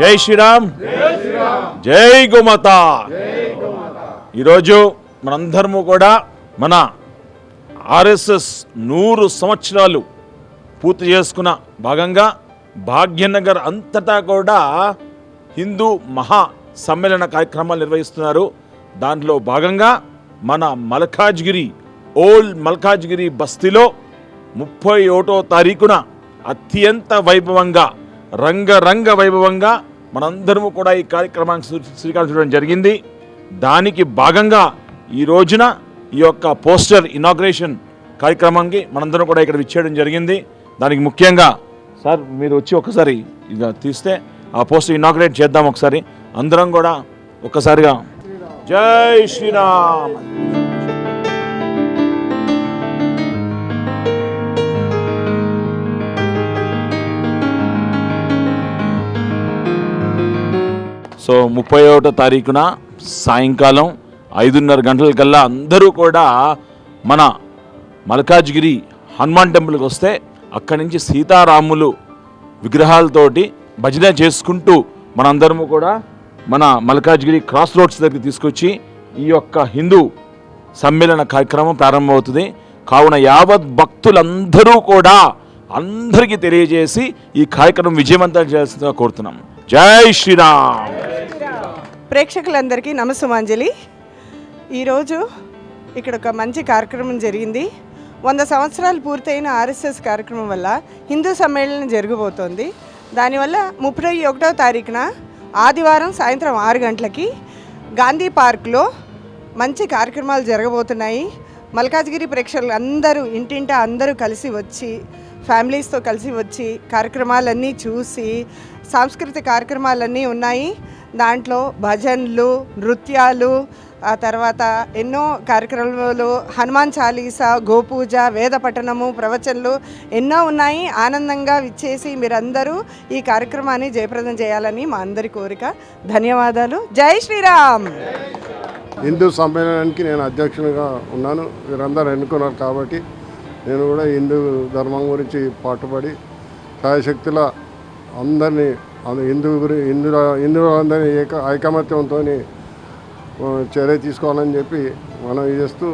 జై శ్రీరామ్, జై గోమాత. ఈరోజు మనందరము కూడా మన ఆర్ఎస్ఎస్ 100 సంవత్సరాలు పూర్తి చేసుకున్న భాగంగా భాగ్యనగర్ అంతటా కూడా హిందూ మహా సమ్మేళన కార్యక్రమాలు నిర్వహిస్తున్నారు. దాంట్లో భాగంగా మన మల్కాజ్గిరి ఓల్డ్ మల్కాజ్గిరి బస్తీలో 31వ తారీఖున అత్యంత వైభవంగా రంగరంగ వైభవంగా మనందరము కూడా ఈ కార్యక్రమానికి శ్రీకారం చుట్టడం జరిగింది. దానికి భాగంగా ఈ రోజున ఈ యొక్క పోస్టర్ ఇనాగ్రేషన్ కార్యక్రమానికి మనందరం కూడా ఇక్కడ విచ్చేయడం జరిగింది. దానికి ముఖ్యంగా సార్ మీరు వచ్చి ఒకసారి ఇక తీస్తే ఆ పోస్టర్ ఇనాగ్రేట్ చేద్దాం ఒకసారి అందరం కూడా ఒక్కసారిగా. జై శ్రీరామ్. సో 31వ తారీఖున సాయంకాలం 5:30 గంటలకల్లా అందరూ కూడా మన మల్కాజ్గిరి హనుమాన్ టెంపుల్కి వస్తే అక్కడి నుంచి సీతారాములు విగ్రహాలతోటి భజన చేసుకుంటూ మనందరము కూడా మన మల్కాజ్గిరి క్రాస్ రోడ్స్ దగ్గరికి తీసుకొచ్చి ఈ యొక్క హిందూ సమ్మేళన కార్యక్రమం ప్రారంభమవుతుంది. కావున యావత్ భక్తులందరూ కూడా అందరికీ తెలియజేసి ఈ కార్యక్రమం విజయవంతం చేస్తుందిగా కోరుతున్నాం. జై శ్రీరామ్. ప్రేక్షకులందరికీ నమస్సుమాంజలి. ఈరోజు ఇక్కడ ఒక మంచి కార్యక్రమం జరిగింది. 100 సంవత్సరాలు పూర్తయిన ఆర్ఎస్ఎస్ కార్యక్రమం వల్ల హిందూ సమ్మేళనం జరగబోతోంది. దానివల్ల 31వ తారీఖున ఆదివారం సాయంత్రం 6 గంటలకి గాంధీ పార్క్లో మంచి కార్యక్రమాలు జరగబోతున్నాయి. మల్కాజ్గిరి ప్రేక్షకులు అందరూ ఇంటింటా అందరూ కలిసి వచ్చి ఫ్యామిలీస్తో కలిసి వచ్చి కార్యక్రమాలన్నీ చూసి సాంస్కృతిక కార్యక్రమాలన్నీ ఉన్నాయి. దాంట్లో భజన్లు, నృత్యాలు, ఆ తర్వాత ఎన్నో కార్యక్రమాలు, హనుమాన్ చాలీసా, గోపూజ, వేద పఠనము, ప్రవచనలు ఎన్నో ఉన్నాయి. ఆనందంగా విచ్చేసి మీరందరూ ఈ కార్యక్రమాన్ని జయప్రదం చేయాలని మా అందరి కోరిక. ధన్యవాదాలు. జై శ్రీరామ్. హిందూ సమ్మేళనానికి నేను అధ్యక్షునిగా ఉన్నాను. వీరందరూ ఎన్నుకున్నారు కాబట్టి నేను కూడా హిందూ ధర్మం గురించి పాటుపడి శాయశక్తుల అందరినీ హిందువులందరినీ ఐకమత్యంతో చర్య తీసుకోవాలని చెప్పి మనం చేస్తూ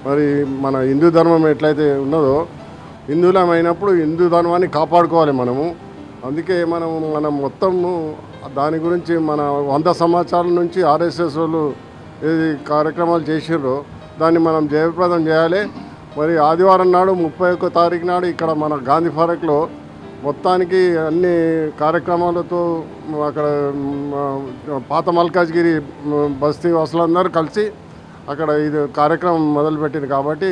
మరి మన హిందూ ధర్మం ఎట్లయితే ఉన్నదో హిందువులమైనప్పుడు హిందూ ధర్మాన్ని కాపాడుకోవాలి మనము. అందుకే మనం మొత్తము దాని గురించి మన 100 సంవత్సరాల నుంచి ఆర్ఎస్ఎస్ వాళ్ళు ఏది కార్యక్రమాలు చేసిర్రో దాన్ని మనం జయప్రదం చేయాలి. మరి ఆదివారం నాడు 31వ తారీఖు నాడు ఇక్కడ మన గాంధీ పార్క్లో మొత్తానికి అన్ని కార్యక్రమాలతో అక్కడ పాత మల్కాజ్గిరి బస్తీ వాసులందరూ కలిసి అక్కడ ఇది కార్యక్రమం మొదలుపెట్టింది. కాబట్టి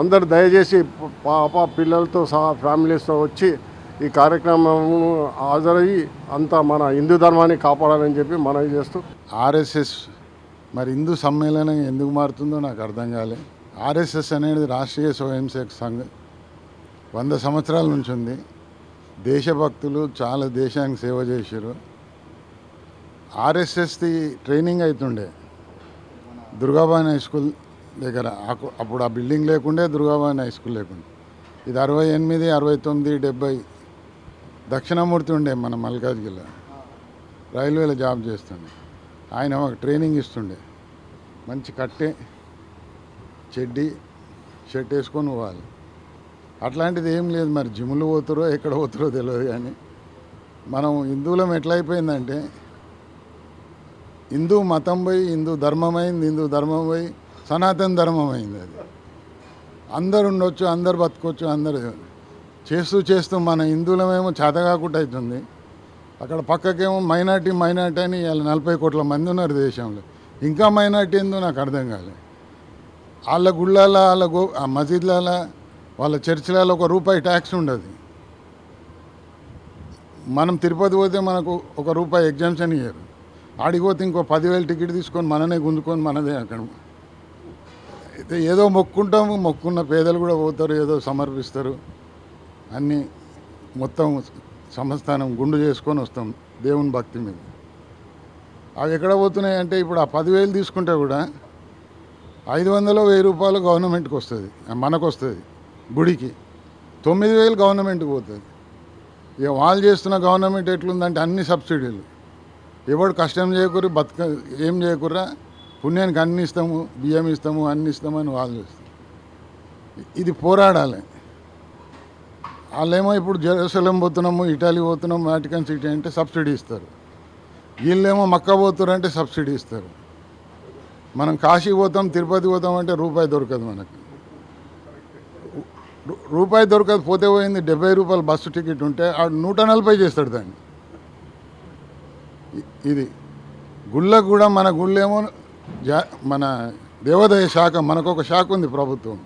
అందరు దయచేసి పాప పిల్లలతో సహా ఫ్యామిలీస్తో వచ్చి ఈ కార్యక్రమం హాజరయ్యి అంతా మన హిందూ ధర్మాన్ని కాపాడాలని చెప్పి మనవి చేస్తూ ఆర్ఎస్ఎస్ మరి హిందూ సమ్మేళనం ఎందుకు మారుతుందో నాకు అర్థం కాలే. ఆర్ఎస్ఎస్ అనేది రాష్ట్రీయ స్వయం సేవక్ సంఘ్ 100 సంవత్సరాల నుంచి ఉంది. దేశభక్తులు చాలా దేశానికి సేవ చేశారు. ఆర్ఎస్ఎస్ది ట్రైనింగ్ అవుతుండే దుర్గాబాయి హై స్కూల్ దగ్గర. అప్పుడు ఆ బిల్డింగ్ లేకుండే, దుర్గాబాయి హై స్కూల్ లేకుండే. ఇది 68, 69, 70 దక్షిణామూర్తి ఉండే మన మల్కాజ్గిరిలో రైల్వేలో జాబ్ చేస్తుండే. ఆయన ఒక ట్రైనింగ్ ఇస్తుండే. మంచి కట్టే చెడ్డీ షర్ట్ వేసుకొని పోవాలి. అట్లాంటిది ఏం లేదు. మరి జిమ్లు పోతారో ఎక్కడ పోతారో తెలియదు. కానీ మనం హిందువులం ఎట్లయిపోయిందంటే హిందూ మతం పోయి హిందూ ధర్మం అయింది, హిందూ ధర్మం పోయి సనాతన ధర్మం అయింది. అది అందరు ఉండొచ్చు, అందరు బతకొచ్చు, అందరు చేస్తూ మన హిందువులమేమో చేత కాకుండా అవుతుంది. అక్కడ పక్కకేమో మైనార్టీ అని ఇలా 40 కోట్ల మంది ఉన్నారు దేశంలో. ఇంకా మైనార్టీ ఏందో నాకు అర్థం కాలేదు. వాళ్ళ గుళ్ళ వాళ్ళ మసీద్ల వాళ్ళ చర్చిలలో ₹1 ట్యాక్స్ ఉండదు. మనం తిరుపతి పోతే మనకు ₹1 ఎగ్జామ్షన్ ఇయ్యరు. ఆడిపోతే ఇంకో 10,000 టికెట్ తీసుకొని మననే గుంజుకొని మనదే అక్కడ. అయితే ఏదో మొక్కున్న పేదలు కూడా పోతారు, ఏదో సమర్పిస్తారు. అన్నీ మొత్తం సంస్థానం గుండు చేసుకొని వస్తాం దేవుని భక్తి మీద. అవి ఎక్కడ పోతున్నాయి అంటే ఇప్పుడు ఆ 10,000 తీసుకుంటే కూడా 500-1000 రూపాయలు గవర్నమెంట్కి వస్తుంది, మనకు వస్తుంది. గుడికి 9,000 గవర్నమెంట్కి పోతుంది. ఇక వాళ్ళు చేస్తున్న గవర్నమెంట్ ఎట్లుందంటే అన్ని సబ్సిడీలు. ఎవడు కష్టం చేయకూరి ఏం చేయకుర్రా పుణ్యానికి అన్ని ఇస్తాము, బియ్యం ఇస్తాము, అన్ని ఇస్తామని వాళ్ళు చేస్తారు. ఇది పోరాడాలి. వాళ్ళేమో ఇప్పుడు జెరూసలేం పోతున్నాము, ఇటాలీ పోతున్నాము, వాటికన్ సిటీ అంటే సబ్సిడీ ఇస్తారు. వీళ్ళేమో మక్కా పోతున్నారు అంటే సబ్సిడీ ఇస్తారు. మనం కాశీ పోతాం, తిరుపతి పోతాం అంటే రూపాయి దొరకదు మనకు. రూపాయి దొరకదు, పోతే పోయింది. 70 రూపాయలు బస్సు టికెట్ ఉంటే ఆడు 140 చేస్తాడు దాన్ని. ఇది గుళ్ళకు కూడా మన గుళ్ళేమో మన దేవాదాయ శాఖ, మనకు ఒక శాఖ ఉంది ప్రభుత్వం.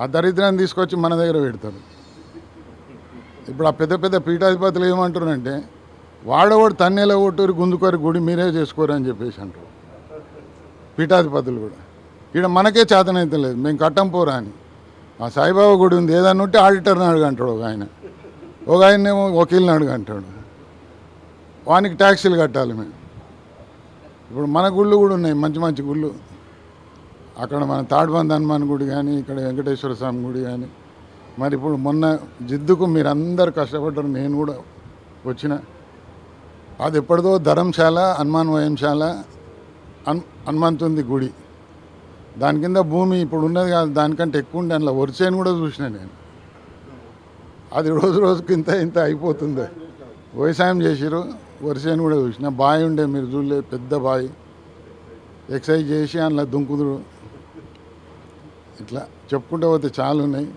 ఆ దరిద్రాన్ని తీసుకొచ్చి మన దగ్గర పెడతారు. ఇప్పుడు ఆ పెద్ద పెద్ద పీఠాధిపతులు ఏమంటారంటే వాడవాడు తన్నేలా కొట్టూరి గుంజుకోరి గుడి మీరే చేసుకోరు అని చెప్పేసి అంటారు పీఠాధిపతులు కూడా. ఇక్కడ మనకే చేతనైతే లేదు, మేము కట్టం పోరా అని. ఆ సాయిబాబా గుడి ఉంది, ఏదన్నా ఉంటే ఆడిటర్ని అడుగంటాడు ఒక ఆయనేమో వకీల్ని అడుగంటాడు. వానికి ట్యాక్సీలు కట్టాలి మేము. ఇప్పుడు మన గుళ్ళు కూడా ఉన్నాయి, మంచి మంచి గుళ్ళు. అక్కడ మన తాడ్బంద్ హనుమాన్ గుడి కానీ, ఇక్కడ వెంకటేశ్వర స్వామి గుడి కానీ. మరి ఇప్పుడు మొన్న జిద్దుకు మీరు అందరు కష్టపడ్డారు, నేను కూడా వచ్చిన. అది ఎప్పటిదో ధర్మశాల, హనుమాన్ వయంశాల, హనుమంతుంది గుడి. దాని కింద భూమి ఇప్పుడు ఉన్నది కాదు, దానికంటే ఎక్కువ ఉండే. అందులో వరిసేను కూడా చూసిన నేను. అది రోజు రోజుకి ఇంత అయిపోతుంది. వ్యవసాయం చేసిరు, వరిసేను కూడా చూసిన. బావి ఉండే, మీరు చూడలేదు, పెద్ద బావి. ఎక్సర్సైజ్ చేసి అందులో దుంకుదురు. ఇట్లా చెప్పుకుంటూ పోతే చాలా ఉన్నాయి.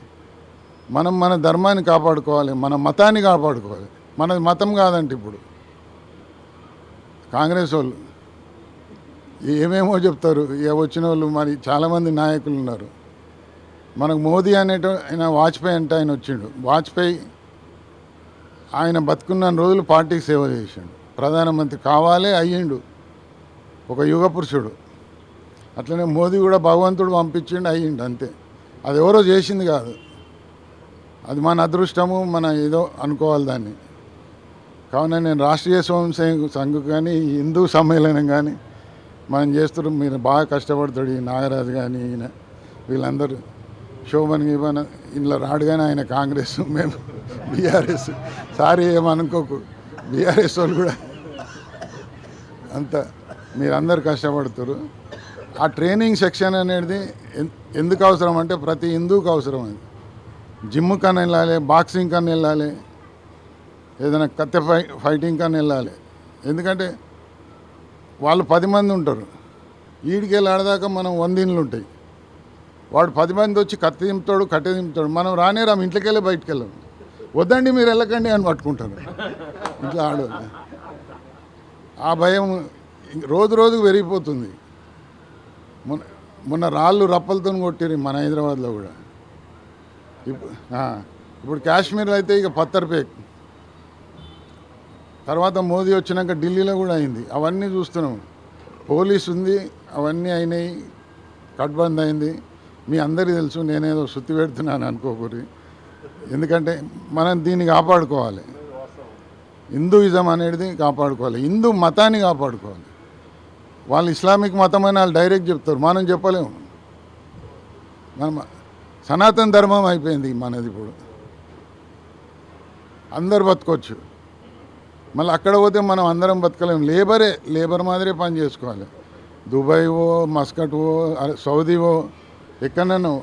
మనం మన ధర్మాన్ని కాపాడుకోవాలి, మన మతాన్ని కాపాడుకోవాలి. మనది మతం కాదంటే ఇప్పుడు కాంగ్రెస్ వాళ్ళు ఏమేమో చెప్తారు. వచ్చిన వాళ్ళు మరి చాలామంది నాయకులు ఉన్నారు. మనకు మోదీ ఆయన వాజ్పేయి అంటే ఆయన వచ్చిండు. వాజ్పేయి ఆయన బతుకున్న రోజులు పార్టీకి సేవ చేసిండు. ప్రధానమంత్రి కావాలి, అయ్యిండు. ఒక యుగ పురుషుడు. అట్లనే మోదీ కూడా భగవంతుడు పంపించిండు, అయ్యిండు, అంతే. అది ఎవరో చేసింది కాదు, అది మన అదృష్టము, మన ఏదో అనుకోవాలి దాన్ని. కావున నేను రాష్ట్రీయ స్వయం సంఘ్ కానీ, హిందూ సమ్మేళనం కానీ మనం చేస్తారు. మీరు బాగా కష్టపడతాడు ఈ నాగరాజు కానీ, ఈయన వీళ్ళందరూ శోభన్ గీభన్ ఇంట్లో రాడు. కానీ ఆయన కాంగ్రెస్, మేము బీఆర్ఎస్. సారీ ఏమనుకోకు, బీఆర్ఎస్ వాళ్ళు కూడా అంతా మీరందరూ కష్టపడతారు. ఆ ట్రైనింగ్ సెక్షన్ అనేది ఎందుకు అవసరం అంటే ప్రతి హిందూకి అవసరం. అది జిమ్ కన్నా వెళ్ళాలి, బాక్సింగ్ కన్నా వెళ్ళాలి, ఏదైనా కత్తె ఫైటింగ్ కన్నా వెళ్ళాలి. ఎందుకంటే వాళ్ళు 10 మంది ఉంటారు. ఈడికి వెళ్ళి ఆడదాకా మనం 100 ఇండ్లు ఉంటాయి. వాడు 10 మంది వచ్చి కత్తి దింపుతాడు, కట్టె దింపుతాడు. మనం రానేరాము, ఇంట్లోకి వెళ్ళి బయటకు వెళ్ళాము. వద్దండి మీరు వెళ్ళకండి అని పట్టుకుంటారు ఇంట్లో ఆడవాళ్ళు. ఆ భయం రోజు రోజుకు పెరిగిపోతుంది. మొన్న రాళ్ళు రప్పలతో కొట్టిరు మన హైదరాబాద్లో కూడా. ఇప్పుడు కాశ్మీర్లో అయితే ఇక పత్తర్పేక్. తర్వాత మోదీ వచ్చినాక ఢిల్లీలో కూడా అయింది. అవన్నీ చూస్తున్నాం. పోలీసు ఉంది, అవన్నీ అయినాయి, కట్బంద్ అయింది. మీ అందరికీ తెలుసు, నేనేదో సుత్తి పెడుతున్నాను అనుకోకూరి. ఎందుకంటే మనం దీన్ని కాపాడుకోవాలి. హిందూయిజం అనేది కాపాడుకోవాలి, హిందూ మతాన్ని కాపాడుకోవాలి. వాళ్ళు ఇస్లామిక్ మతం అని వాళ్ళు డైరెక్ట్ చెప్తారు, మనం చెప్పలేము. మనం సనాతన ధర్మం అయిపోయింది మనది. ఇప్పుడు అందరు బతకొచ్చు, మళ్ళీ అక్కడ పోతే మనం అందరం బతకలేము. లేబర్ మాదిరే పని చేసుకోవాలి. దుబాయ్వో, మస్కట్వో, సౌదీవో, ఎక్కడనో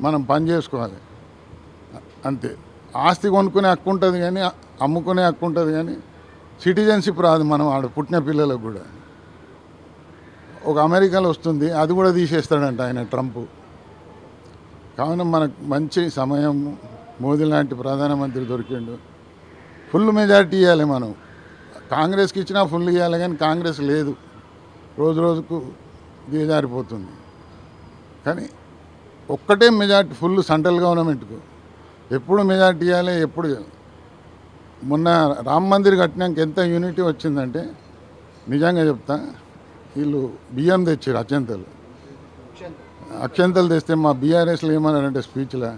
మనం పని చేసుకోవాలి, అంతే. ఆస్తి కొనుక్కునే హక్కు ఉంటుంది కానీ, అమ్ముకునే హక్కు ఉంటుంది కానీ సిటిజన్షిప్ రాదు. మనం ఆడ పుట్టిన పిల్లలకు కూడా. ఒక అమెరికాలో వస్తుంది, అది కూడా తీసేస్తాడంట ఆయన ట్రంప్. కావున మనకు మంచి సమయం, మోదీ లాంటి ప్రధానమంత్రి దొరికిండు. ఫుల్ మెజారిటీ ఇవ్వాలి మనం. కాంగ్రెస్కి ఇచ్చినా ఫుల్ ఇవ్వాలి, కానీ కాంగ్రెస్ లేదు, రోజు రోజుకు దిగజారిపోతుంది. కానీ ఒక్కటే మెజారిటీ ఫుల్ సెంట్రల్ గవర్నమెంట్కు. ఎప్పుడు మెజారిటీ ఇవ్వాలి, ఎప్పుడు. మొన్న రామ మందిర్ కట్టినాక ఎంత యూనిటీ వచ్చిందంటే, నిజంగా చెప్తా, వీళ్ళు బియ్యం తెచ్చారు, అక్షంతలు తెస్తే మా బీఆర్ఎస్లో ఏమన్నారంటే స్పీచ్లో,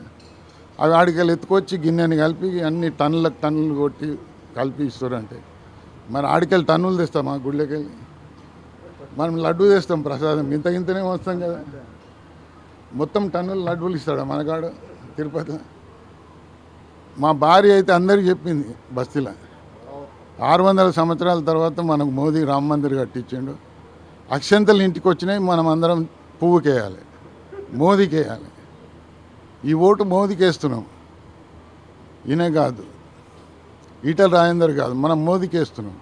అవి ఆడికెళ్ళి ఎత్తుకొచ్చి గిన్నెని కలిపి అన్ని టన్నులు కొట్టి కలిపి ఇస్తారంటే, మరి ఆడికెళ్ళి టన్నులు తెస్తాం మా గుళ్ళకి వెళ్ళి. మనం లడ్డు తెస్తాం ప్రసాదం, ఇంతనే వస్తాం కదా. మొత్తం టన్నులు లడ్డూలు ఇస్తాడా మనకాడు తిరుపతి? మా భార్య అయితే అందరికీ చెప్పింది బస్తీలో 600 సంవత్సరాల తర్వాత మనకు మోదీ రామ మందిర్ కట్టించిండు. అక్షంతలు ఇంటికి వచ్చినాయి, మనం అందరం పువ్వుకేయాలి, మోదీకి వేయాలి. ఈ ఓటు మోదీకి వేస్తున్నాం. ఈయన కాదు, ఈటల రాజేందర్ కాదు, మనం మోదీకి వేస్తున్నాం.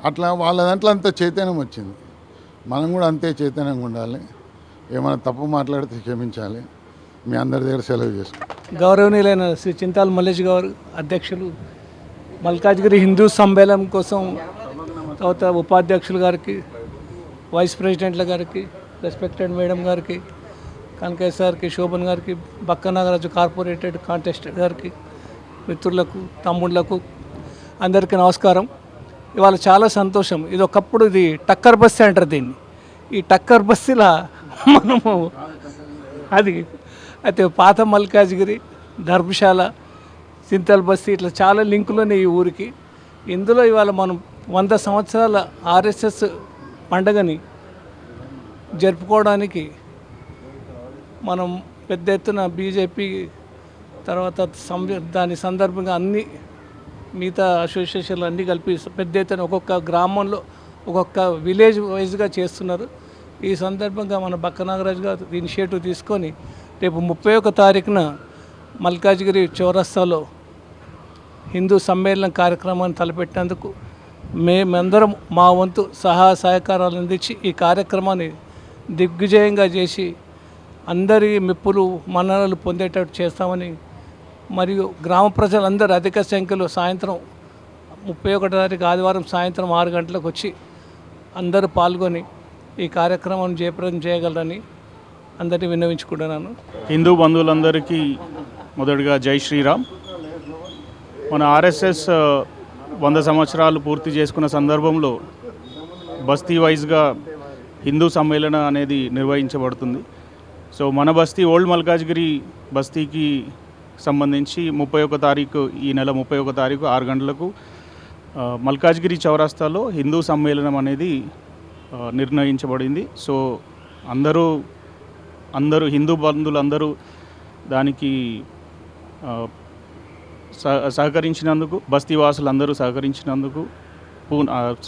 అట్లా వాళ్ళ దాంట్లో అంత చైతన్యం వచ్చింది. మనం కూడా అంతే చైతన్యంగా ఉండాలి. ఏమైనా తప్పు మాట్లాడితే క్షమించాలి. మీ అందరి దగ్గర సెలవు చేసుకుంటాం. గౌరవనీయులైన శ్రీ చింతాల్ మల్లేష్ గారు అధ్యక్షులు, మల్కాజ్గిరి హిందూ సమ్మేళనం కోసం, తర్వాత ఉపాధ్యక్షులు గారికి, వైస్ ప్రెసిడెంట్ల గారికి, రెస్పెక్టెడ్ మేడం గారికి, కనకయ్య సార్కి, శోభన్ గారికి, బక్క నాగరాజు కార్పొరేటెడ్ కాంటెస్టెడ్ గారికి, మిత్రులకు, తమ్ముళ్లకు అందరికీ నమస్కారం. ఇవాళ చాలా సంతోషం. ఇది ఒకప్పుడు ఇది టక్కర్ బస్తీ అంటారు దీన్ని. ఈ టక్కర్ బస్తీలా మనము అది అయితే పాత మల్కాజ్గిరి, ధర్మశాల, చింతల్ బస్తీ ఇట్లా చాలా లింకులు ఉన్నాయి ఈ ఊరికి. ఇందులో ఇవాళ మనం 100 సంవత్సరాల ఆర్ఎస్ఎస్ పండుగని జరుపుకోవడానికి మనం పెద్ద ఎత్తున బీజేపీ తర్వాత దాని సందర్భంగా అన్ని మిగతా అసోసియేషన్లు అన్నీ కలిపి పెద్ద ఎత్తున ఒక్కొక్క గ్రామంలో ఒక్కొక్క విలేజ్ వైజ్గా చేస్తున్నారు. ఈ సందర్భంగా మన బక్క నాగరాజు గారు ఇనిషియేటివ్ తీసుకొని రేపు 31 తారీఖున మల్కాజ్గిరి చౌరస్తాలో హిందూ సమ్మేళనం కార్యక్రమాన్ని తలపెట్టినందుకు మేమందరం మా వంతు సహకారాలు అందించి ఈ కార్యక్రమాన్ని దిగ్విజయంగా చేసి అందరి మెప్పులు మన్ననలు పొందేటట్టు చేస్తామని, మరియు గ్రామ ప్రజలందరూ అధిక సంఖ్యలో సాయంత్రం 31 తారీఖు ఆదివారం సాయంత్రం 6 గంటలకు వచ్చి అందరూ పాల్గొని ఈ కార్యక్రమాన్ని జయప్రదం చేయగలరని అందరినీ విన్నవించుకుంటున్నాను. హిందూ బంధువులందరికీ మొదటిగా జై శ్రీరామ్. మన ఆర్ఎస్ఎస్ 100 సంవత్సరాలు పూర్తి చేసుకున్న సందర్భంలో బస్తీ వైజ్గా హిందూ సమ్మేళన అనేది నిర్వహించబడుతుంది. సో మన బస్తీ ఓల్డ్ మల్కాజ్గిరి బస్తీకి సంబంధించి 31 తారీఖు, ఈ నెల 31 తారీఖు 6 గంటలకు మల్కాజ్గిరి చౌరస్తాలో హిందూ సమ్మేళనం అనేది నిర్ణయించబడింది. సో అందరూ హిందూ బంధువులందరూ దానికి సహకరించినందుకు, బస్తీవాసులందరూ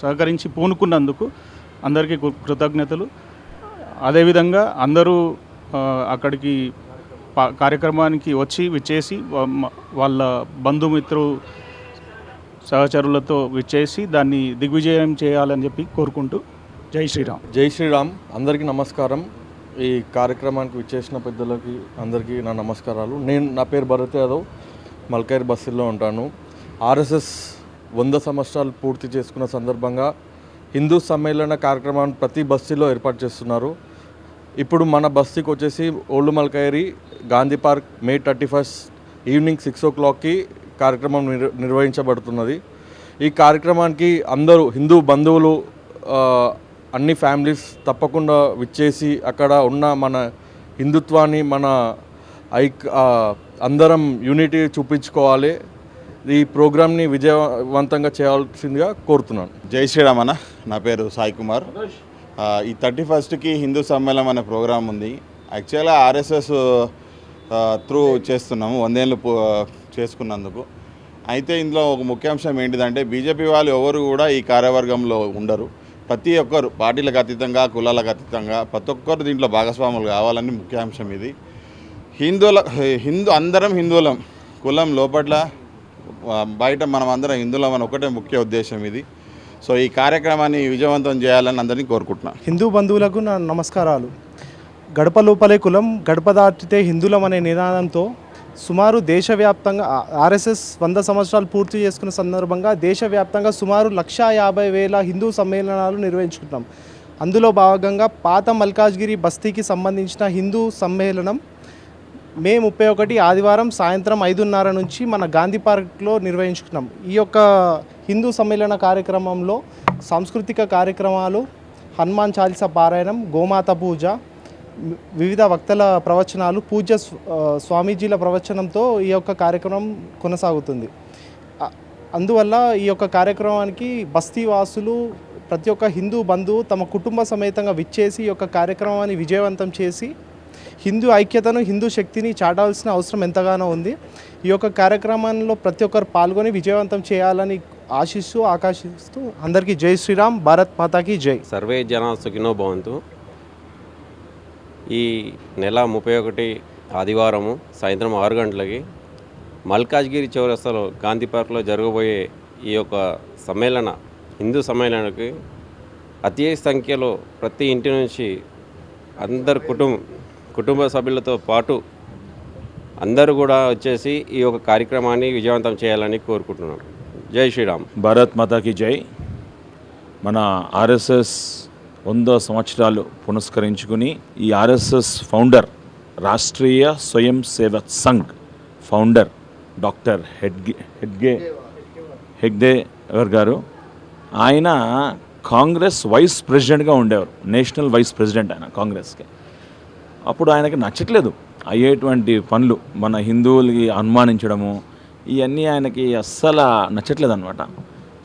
సహకరించి పూనుకున్నందుకు అందరికీ కృతజ్ఞతలు. అదేవిధంగా అందరూ అక్కడికి కార్యక్రమానికి విచ్చేసి వాళ్ళ బంధుమిత్రు సహచరులతో విచ్చేసి దాన్ని దిగ్విజయం చేయాలని చెప్పి కోరుకుంటూ జై శ్రీరామ్. జై శ్రీరామ్. అందరికీ నమస్కారం. ఈ కార్యక్రమానికి విచ్చేసిన పెద్దలకి అందరికీ నా నమస్కారాలు. నా పేరు భరత్ యాదవ్, మల్కాజ్గిరి బస్తీలో ఉంటాను. ఆర్ఎస్ఎస్ 100 సంవత్సరాలు పూర్తి చేసుకున్న సందర్భంగా హిందూ సమ్మేళన కార్యక్రమాన్ని ప్రతి బస్తీలో ఏర్పాటు చేస్తున్నారు. ఇప్పుడు మన బస్తీకి వచ్చేసి old Malkajgiri Gandhi park May 31 evening 6 o'clockకి కార్యక్రమం నిర్వహించబడుతున్నది. ఈ కార్యక్రమానికి అందరూ హిందూ బంధువులు, అన్ని ఫ్యామిలీస్ తప్పకుండా విచ్చేసి అక్కడ ఉన్న మన హిందుత్వాన్ని, మన అందరం యూనిటీ చూపించుకోవాలి. ఈ ప్రోగ్రామ్ని విజయవంతంగా చేయాల్సిందిగా కోరుతున్నాను. జై శ్రీరామ్ అన్న. నా పేరు సాయి కుమార్. ఈ 31కి హిందూ సమ్మేళనం అనే ప్రోగ్రాం ఉంది. యాక్చువల్గా ఆర్ఎస్ఎస్ త్రూ చేస్తున్నాము 100 ఏళ్ళు చేసుకున్నందుకు. అయితే ఇందులో ఒక ముఖ్యాంశం ఏంటిదంటే బీజేపీ వాళ్ళు ఎవరు కూడా ఈ కార్యవర్గంలో ఉండరు. ప్రతి ఒక్కరు పార్టీలకు అతీతంగా, కులాలకు అతీతంగా ప్రతి ఒక్కరు దీంట్లో భాగస్వాములు కావాలని ముఖ్యాంశం ఇది. అందరం హిందువులం, కులం లోపట్ల బయట మనం అందరం హిందువులం అని ఒకటే ముఖ్య ఉద్దేశం ఇది. సో ఈ కార్యక్రమాన్ని విజయవంతం చేయాలని అందరినీ కోరుకుంటున్నాను. హిందూ బంధువులకు నా నమస్కారాలు. గడప లోపలే కులం, గడప దాటితే హిందువులం అనే నినాదంతో సుమారు దేశవ్యాప్తంగా ఆర్ఎస్ఎస్ 100 సంవత్సరాలు పూర్తి చేసుకున్న సందర్భంగా దేశవ్యాప్తంగా సుమారు 150,000 హిందూ సమ్మేళనాలు నిర్వహించుకుంటాం. అందులో భాగంగా పాత మల్కాజ్గిరి బస్తీకి సంబంధించిన హిందూ సమ్మేళనం May 31 ఆదివారం సాయంత్రం 5:30 నుంచి మన గాంధీ పార్క్లో నిర్వహించుకున్నాం. ఈ యొక్క హిందూ సమ్మేళన కార్యక్రమంలో సాంస్కృతిక కార్యక్రమాలు, హనుమాన్ చాలీసా పారాయణం, గోమాత పూజ, వివిధ వక్తల ప్రవచనాలు, పూజ్య స్వామీజీల ప్రవచనంతో ఈ యొక్క కార్యక్రమం కొనసాగుతుంది. అందువల్ల ఈ యొక్క కార్యక్రమానికి బస్తీ వాసులు, ప్రతి ఒక్క హిందూ బంధువు తమ కుటుంబ సమేతంగా విచ్చేసి ఈ యొక్క కార్యక్రమాన్ని విజయవంతం చేసి హిందూ ఐక్యతను, హిందూ శక్తిని చాటాల్సిన అవసరం ఎంతగానో ఉంది. ఈ యొక్క కార్యక్రమంలో ప్రతి ఒక్కరు పాల్గొని విజయవంతం చేయాలని ఆకాశిస్తూ అందరికీ జై శ్రీరామ్, భారత్ మాతాకి జై. సర్వే జనా సుఖినో భవంతు. ఈ నెల 31 ఆదివారము సాయంత్రం 6 గంటలకి మల్కాజ్గిరి చౌరస్తాలో గాంధీ పార్క్లో జరగబోయే ఈ యొక్క హిందూ సమ్మేళనకి అతి సంఖ్యలో ప్రతి ఇంటి నుంచి అందరు కుటుంబ సభ్యులతో పాటు అందరూ కూడా వచ్చేసి ఈ యొక్క కార్యక్రమాన్ని విజయవంతం చేయాలని కోరుకుంటున్నాం. జై శ్రీరామ్. భారత్ మాతాకి జై. మన ఆర్ఎస్ఎస్ 100 సంవత్సరాలు పురస్కరించుకుని ఈ ఆర్ఎస్ఎస్ ఫౌండర్, రాష్ట్రీయ స్వయం సేవక్ సంఘ్ ఫౌండర్ డాక్టర్ హెగ్దేవర్ గారు, ఆయన కాంగ్రెస్ వైస్ ప్రెసిడెంట్గా ఉండేవారు. నేషనల్ వైస్ ప్రెసిడెంట్ ఆయన కాంగ్రెస్కి. అప్పుడు ఆయనకి నచ్చట్లేదు అయ్యేటువంటి పనులు, మన హిందువులకి అనుమానించడము, ఇవన్నీ ఆయనకి అస్సలు నచ్చట్లేదు అనమాట.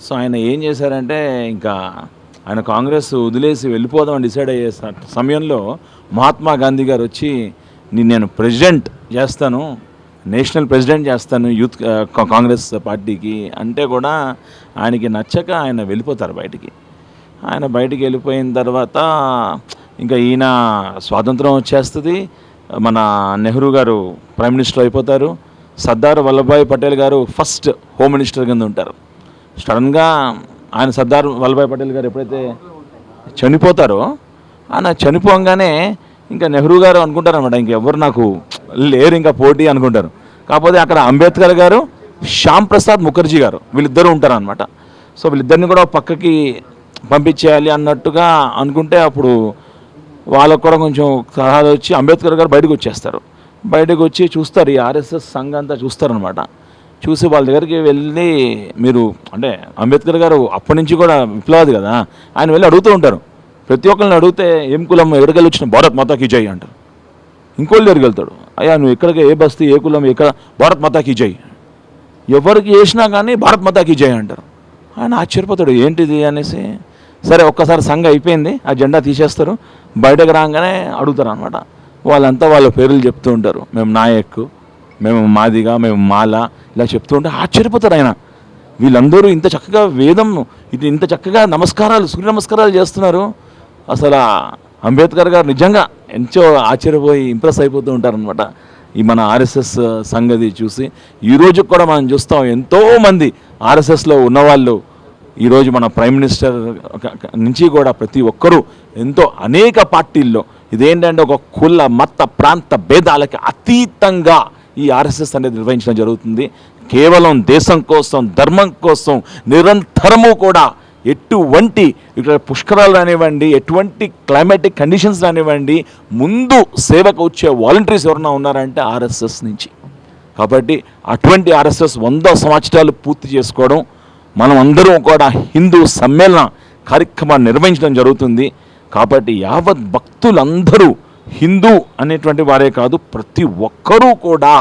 సో ఆయన ఏం చేశారంటే, ఇంకా ఆయన కాంగ్రెస్ వదిలేసి వెళ్ళిపోదామని డిసైడ్ అయ్యే సమయంలో మహాత్మా గాంధీ గారు వచ్చి నేను ప్రెసిడెంట్ చేస్తాను, నేషనల్ ప్రెసిడెంట్ చేస్తాను యూత్ కాంగ్రెస్ పార్టీకి అంటే కూడా ఆయనకి నచ్చక ఆయన వెళ్ళిపోతారు బయటికి. ఆయన బయటికి వెళ్ళిపోయిన తర్వాత ఇంకా ఈయన స్వాతంత్రం వచ్చేస్తుంది, మన నెహ్రూ గారు ప్రైమ్ మినిస్టర్ అయిపోతారు, సర్దార్ వల్లభాయ్ పటేల్ గారు ఫస్ట్ హోమ్ మినిస్టర్ కింద ఉంటారు. సడన్గా ఆయన సర్దార్ వల్లభాయ్ పటేల్ గారు ఎప్పుడైతే చనిపోతారో, ఆయన చనిపోగానే ఇంకా నెహ్రూ గారు అనుకుంటారు అనమాట, ఇంకెవరు నాకు లేరు ఇంకా పోటీ అనుకుంటారు. కాకపోతే అక్కడ అంబేద్కర్ గారు, శ్యామ్ ప్రసాద్ ముఖర్జీ గారు వీళ్ళిద్దరూ ఉంటారు అనమాట. సో వీళ్ళిద్దరిని కూడా పక్కకి పంపించేయాలి అన్నట్టుగా అనుకుంటే అప్పుడు వాళ్ళకు కూడా కొంచెం సలహాలు వచ్చి అంబేద్కర్ గారు బయటకు వచ్చేస్తారు. బయటకు వచ్చి చూస్తారు, ఈ ఆర్ఎస్ఎస్ సంఘం అంతా చూస్తారనమాట. చూసి వాళ్ళ దగ్గరికి వెళ్ళి, మీరు అంటే అంబేద్కర్ గారు అప్పటి నుంచి కూడా విప్లవాది కదా, ఆయన వెళ్ళి అడుగుతూ ఉంటారు. ప్రతి ఒక్కరిని అడిగితే ఏం కులం, ఎక్కడికి వెళ్ళి వచ్చిన, భారత్ మాతాకి జై అంటారు. ఇంకోళ్ళ దగ్గరికి వెళ్తాడు, అయ్యా నువ్వు ఎక్కడికి, ఏ బస్తీ, ఏ కులం, ఎక్కడ, భారత్ మాతాకి జై. ఎవరికి చేసినా కానీ భారత్ మాతాకి జై అంటారు. ఆయన ఆశ్చర్యపోతాడు ఏంటిది అనేసి. సరే ఒక్కసారి సంఘం అయిపోయింది, ఆ జెండా తీసేస్తారు, బయటకు రాగానే అడుగుతారు అనమాట. వాళ్ళంతా వాళ్ళ పేర్లు చెప్తూ ఉంటారు, మేము నాయక్, మేము మాదిగా, మేము మాల, ఇలా చెప్తూ ఉంటే ఆశ్చర్యపోతారు ఆయన. వీళ్ళందరూ ఇంత చక్కగా వేదం, ఇంత చక్కగా నమస్కారాలు, సూర్య నమస్కారాలు చేస్తున్నారు. అసలు అంబేద్కర్ గారు నిజంగా ఎంతో ఆశ్చర్యపోయి ఇంప్రెస్ అయిపోతూ ఉంటారనమాట ఈ మన ఆర్ఎస్ఎస్ సంగతి చూసి. ఈరోజు కూడా మనం చూస్తాం, ఎంతోమంది ఆర్ఎస్ఎస్లో ఉన్నవాళ్ళు ఈరోజు మన ప్రైమ్ మినిస్టర్ నుంచి కూడా ప్రతి ఒక్కరూ ఎంతో అనేక పార్టీల్లో ఇదేంటంటే ఒక కుల, మత, ప్రాంత భేదాలకి అతీతంగా ఈ ఆర్ఎస్ఎస్ అనేది నిర్వహించడం జరుగుతుంది. కేవలం దేశం కోసం, ధర్మం కోసం నిరంతరము కూడా ఎటువంటి ఇక్కడ పుష్కరాలు రానివ్వండి, ఎటువంటి క్లైమాటిక్ కండిషన్స్ రానివ్వండి, ముందు సేవకు వచ్చే వాలంటీర్స్ ఎవరన్నా ఉన్నారంటే ఆర్ఎస్ఎస్ నుంచి. కాబట్టి అటువంటి ఆర్ఎస్ఎస్ 100 సంవత్సరాలు పూర్తి చేసుకోవడం, మనం అందరం కూడా హిందూ సమ్మేళన కార్యక్రమాన్ని నిర్వహించడం జరుగుతుంది. కాబట్టి యావత్ భక్తులందరూ హిందూ అనేటువంటి వారే కాదు, ప్రతి ఒక్కరూ కూడా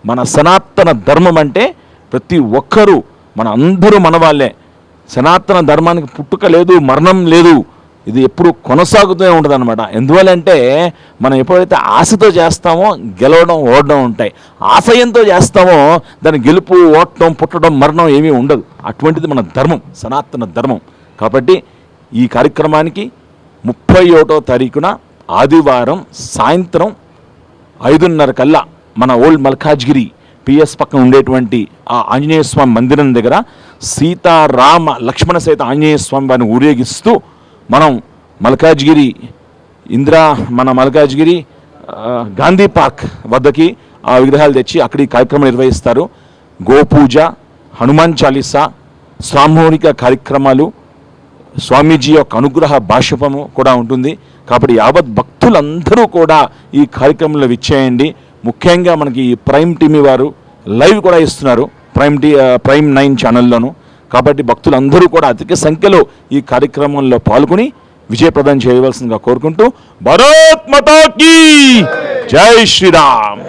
మన సనాతన ధర్మం అంటే ప్రతి ఒక్కరూ మన అందరూ మన వాళ్ళే. సనాతన ధర్మానికి పుట్టుక లేదు, మరణం లేదు, ఇది ఎప్పుడు కొనసాగుతూనే ఉంటుంది అనమాట. ఎందువల్లంటే మనం ఎప్పుడైతే ఆశతో చేస్తామో గెలవడం, ఓడడం ఉంటాయి, ఆశయంతో చేస్తామో దాని గెలుపు, ఓడటం, పుట్టడం, మరణం ఏమీ ఉండదు. అటువంటిది మన ధర్మం, సనాతన ధర్మం. కాబట్టి ఈ కార్యక్రమానికి 31వ తారీఖున ఆదివారం సాయంత్రం 5:30 కల్లా మన ఓల్డ్ మల్కాజ్గిరి పిఎస్ పక్కన ఉండేటువంటి ఆ ఆంజనేయ స్వామి మందిరం దగ్గర సీతారామ లక్ష్మణ సహిత ఆంజనేయ స్వామి వారిని ఊరేగిస్తూ మనం మల్కాజ్గిరి మల్కాజ్గిరి గాంధీ పార్క్ వద్దకి ఆ విగ్రహాలు తెచ్చి అక్కడ ఈ కార్యక్రమం నిర్వహిస్తారు. గోపూజ, హనుమాన్ చాలీసా, సామూహిక కార్యక్రమాలు, స్వామీజీ యొక్క అనుగ్రహ భాష్యపము కూడా ఉంటుంది. కాబట్టి యావత్ భక్తులందరూ కూడా ఈ కార్యక్రమంలో విచ్చేయండి. ముఖ్యంగా మనకి ఈ ప్రైమ్ టీవీ వారు లైవ్ కూడా ఇస్తున్నారు, ప్రైమ్ 9 ఛానల్లోను. కాబట్టి భక్తులందరూ కూడా అధిక సంఖ్యలో ఈ కార్యక్రమంలో పాల్గొని విజయప్రదం చేయవలసిందిగా కోరుకుంటూ, భారత్ మాతా కీ జై శ్రీరామ్.